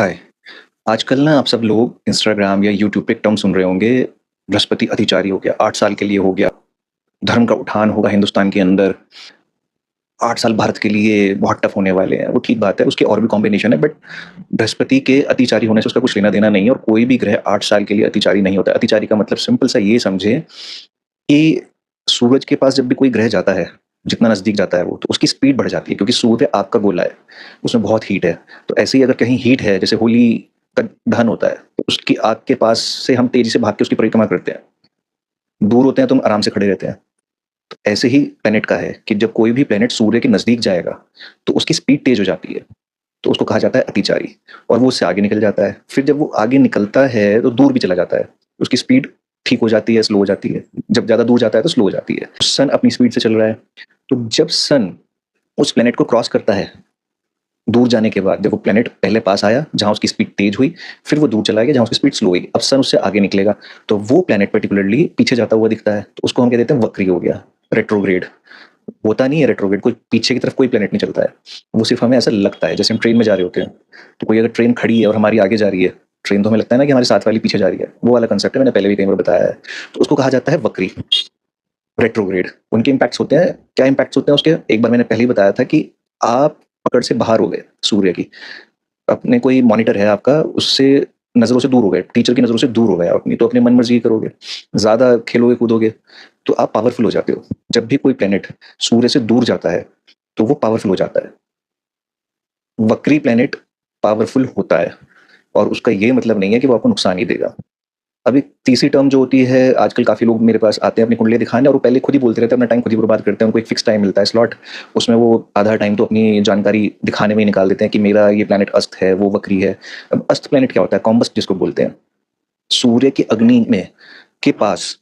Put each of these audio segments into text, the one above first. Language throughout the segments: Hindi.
हाय। आजकल ना आप सब लोग इंस्टाग्राम या यूट्यूब पे एक टर्म सुन रहे होंगे, बृहस्पति अतिचारी हो गया, 8 साल के लिए हो गया, धर्म का उठान होगा हिंदुस्तान के अंदर, 8 साल भारत के लिए बहुत टफ होने वाले हैं। वो ठीक बात है, उसके और भी कॉम्बिनेशन है, बट बृहस्पति के अतिचारी होने से उसका कुछ लेना-देना नहीं है और कोई भी ग्रह 8 साल के लिए अतिचारी नहीं होता है। अतिचारी का मतलब सिंपल सा ये समझिए कि सूरज के पास जब भी कोई ग्रह जाता है, जितना नज़दीक जाता है वो, तो उसकी स्पीड बढ़ जाती है क्योंकि सूर्य आग का गोला है, उसमें बहुत हीट है। तो ऐसे ही अगर कहीं हीट है, जैसे होली का दहन होता है, तो उसकी आग के पास से हम तेज़ी से भाग के उसकी परिक्रमा करते हैं। दूर होते हैं तो हम आराम से खड़े रहते हैं। तो ऐसे ही प्लैनेट का है कि जब कोई भी प्लैनेट सूर्य के नज़दीक जाएगा, तो उसकी स्पीड तेज़ हो जाती है, तो उसको कहा जाता है अतिचारी और वो उससे आगे निकल जाता है। फिर जब वो आगे निकलता है, तो दूर भी चला जाता है। उसकी स्पीड ठीक हो जाती है, स्लो हो जाती है। जब ज़्यादा दूर जाता है, तो स्लो हो जाती है। सन अपनी स्पीड से चल रहा है, तो जब सन उस प्लैनेट को क्रॉस करता है, दूर जाने के बाद जब वो प्लैनेट पहले पास आया, जहाँ उसकी स्पीड तेज़ हुई, फिर वो दूर चला गया, जहाँ उसकी स्पीड स्लो हुई। अब सन उससे आगे निकलेगा, तो वो प्लैनेट पर्टिकुलरली पीछे जाता हुआ दिखता है, तो उसको हम कह देते हैं वक्री हो गया, रेट्रोग्रेड। होता नहीं है रेट्रोग्रेड, कोई पीछे की तरफ कोई प्लैनेट नहीं चलता है। वो सिर्फ़ हमें ऐसा लगता है, जैसे हम ट्रेन में जा रहे होते हैं, तो कोई अगर ट्रेन खड़ी है और हमारी आगे जा रही है, ट्रेन तो हमें लगता है ना कि हमारे साथ वाली पीछे जा रही है। वो वाला कांसेप्ट है, मैंने पहले भी कई बार बताया है। तो उसको कहा जाता है वक्री, रेट्रोग्रेड। उनके इम्पैक्ट्स होते हैं, क्या इम्पैक्ट्स होते हैं उसके? एक बार मैंने पहले ही बताया था कि आप पकड़ से बाहर हो गए सूर्य की। अपने कोई मॉनिटर है आपका, उससे नज़रों से दूर हो गए, टीचर की नज़रों से दूर हो गए आप अपनी, तो अपनी मन-मर्ज़ी करोगे, ज़्यादा खेलोगे कूदोगे, तो आप पावरफुल हो जाते हो। जब भी कोई प्लैनेट सूर्य से दूर जाता है, तो वो पावरफुल हो जाता है। वक्री प्लैनेट पावरफुल होता है और उसका ये मतलब नहीं है कि वो आपको नुकसान ही देगा। अब एक तीसरी टर्म जो होती है, आजकल काफ़ी लोग मेरे पास आते हैं अपनी कुंडली दिखाने और वो पहले खुद ही बोलते रहते हैं, अपना टाइम खुद ही बर्बाद करते हैं। उनको एक फिक्स टाइम मिलता है स्लॉट, उसमें वो आधा टाइम तो अपनी जानकारी दिखाने में ही निकाल देते हैं कि मेरा ये प्लैनेट अस्त है, वो वक्री है। अब अस्त प्लैनेट क्या होता है? कॉम्बस्ट जिसको बोलते हैं। सूर्य की अग्नि में के पास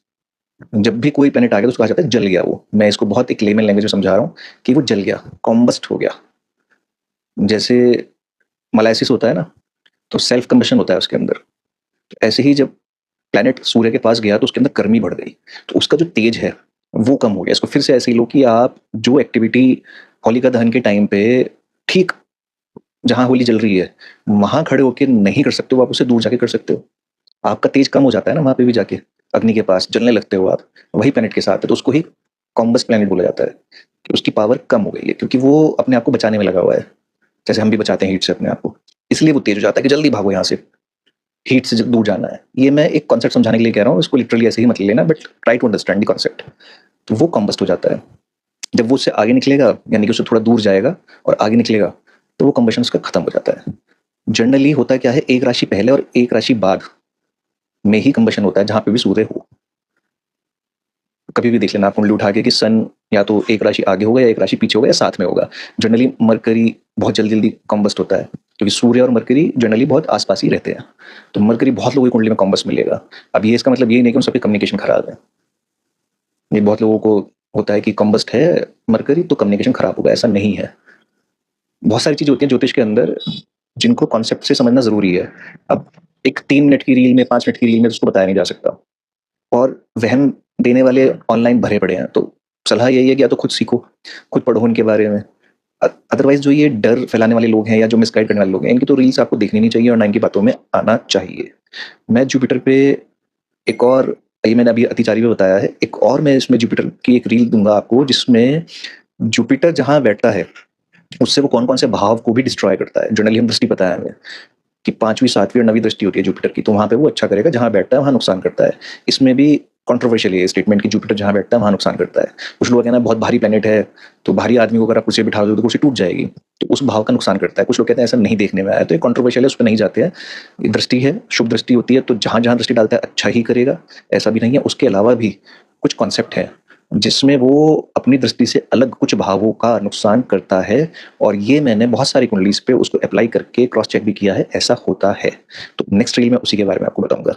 जब भी कोई प्लैनेट आ गया तो उसको कहा जाता है जल गया वो। मैं इसको बहुत एक लेमन लैंग्वेज में समझा रहा हूँ कि वो जल गया, कॉम्बस्ट हो गया। जैसे मोलाइसिस होता है ना, तो सेल्फ कंबशन होता है उसके अंदर। तो ऐसे ही जब प्लैनेट सूर्य के पास गया तो उसके अंदर गर्मी बढ़ गई, तो उसका जो तेज है वो कम हो गया। इसको फिर से ऐसे ही लो कि आप जो एक्टिविटी होलिका दहन के टाइम पे ठीक जहाँ होली जल रही है वहां खड़े होके नहीं कर सकते हो, आप उससे दूर जाके कर सकते हो। आपका तेज कम हो जाता है ना वहां पे भी जाके, अग्नि के पास जलने लगते हो आप। वही प्लैनेट के साथ है, तो उसको ही कॉम्बस प्लैनेट बोला जाता है कि उसकी पावर कम हो गई है क्योंकि वो अपने आप को बचाने में लगा हुआ है, जैसे हम भी बचाते हैं हीट से अपने आप को। इसलिए वो तेज हो जाता है कि जल्दी भागो यहाँ से, हीट से दूर जाना है। ये मैं एक कॉन्सेप्ट समझाने के लिए कह रहा हूँ, इसको लिटरली ऐसे ही मत लेना, but try to understand the concept. तो वो कॉम्बस्ट हो जाता है। जब वो उससे आगे निकलेगा, यानी कि उससे थोड़ा दूर जाएगा और आगे निकलेगा, तो वो कम्बशन उसका खत्म हो जाता है। जनरली होता क्या है, एक राशि पहले और एक राशि बाद में ही कम्बशन होता है, जहाँ पे भी सूर्य हो। कभी भी देख लेना आप कुंडली उठा के कि सन या तो एक राशि आगे होगा या एक राशि पीछे होगा या साथ में होगा। जनरली मरकरी बहुत जल्दी-जल्दी कॉम्बस्ट होता है, क्योंकि सूर्य और मरकरी जनरली बहुत आस-पास ही रहते हैं। तो मरकरी बहुत लोगों की कुंडली में कॉम्बस्ट मिलेगा। अब ये इसका मतलब ये नहीं कि उन सबकी कम्युनिकेशन खराब है। ये बहुत लोगों को होता है कि कॉम्बस्ट है मरकरी तो कम्युनिकेशन खराब होगा, ऐसा नहीं है। बहुत सारी चीज़ें होती हैं ज्योतिष के अंदर, जिनको कॉन्सेप्ट से समझना ज़रूरी है। अब एक 3 मिनट की रील में, 5 मिनट की रील में उसको बताया नहीं जा सकता। और वहम देने वाले ऑनलाइन भरे पड़े हैं, तो सलाह यही है कि या तो खुद सीखो, खुद पढ़ो इनके बारे में। अदरवाइज़ जो ये डर फैलाने वाले लोग हैं या जो मिसगाइड करने वाले लोग हैं, इनकी तो रील्स आपको देखनी नहीं चाहिए और ना इनकी बातों में आना चाहिए। मैं जुपिटर पे एक और, ये मैंने अभी अतिचारी में बताया है, एक और मैं इसमें जुपिटर की एक रील दूँगा आपको, जिसमें जुपिटर जहाँ बैठता है, उससे वो कौन-कौन से भाव को भी डिस्ट्रॉय करता है। जनरली हम दृष्टि पता है हमें कि 5वीं, 7वीं और 9वीं दृष्टि होती है जुपिटर की, तो वहाँ पे वो अच्छा करेगा, जहाँ बैठता है वहाँ नुकसान करता है। इसमें भी कंट्रोवर्शियल है ये स्टेटमेंट कि जुपिटर जहाँ बैठता है वहाँ नुकसान करता है। कुछ लोग कहना है बहुत भारी प्लैनेट है, तो भारी आदमी को अगर आप कुर्सी पे बिठा दो तो कुर्सी टूट जाएगी, तो उस भाव का नुकसान करता है। कुछ लोग कहते हैं ऐसा नहीं देखने में आया, तो ये कंट्रोवर्शियल है, उस पे नहीं जाते हैं। ये दृष्टि है, शुभ दृष्टि होती है, तो जहाँ-जहाँ दृष्टि डालता है अच्छा ही करेगा, ऐसा भी नहीं है। उसके अलावा भी कुछ कॉन्सेप्ट है, जिसमें वो अपनी दृष्टि से अलग कुछ भावों का नुकसान करता है और ये मैंने बहुत सारी कुंडलीज़ पे उसको अप्लाई करके क्रॉस चेक भी किया है, ऐसा होता है। तो नेक्स्ट रील में उसी के बारे में आपको बताऊँगा।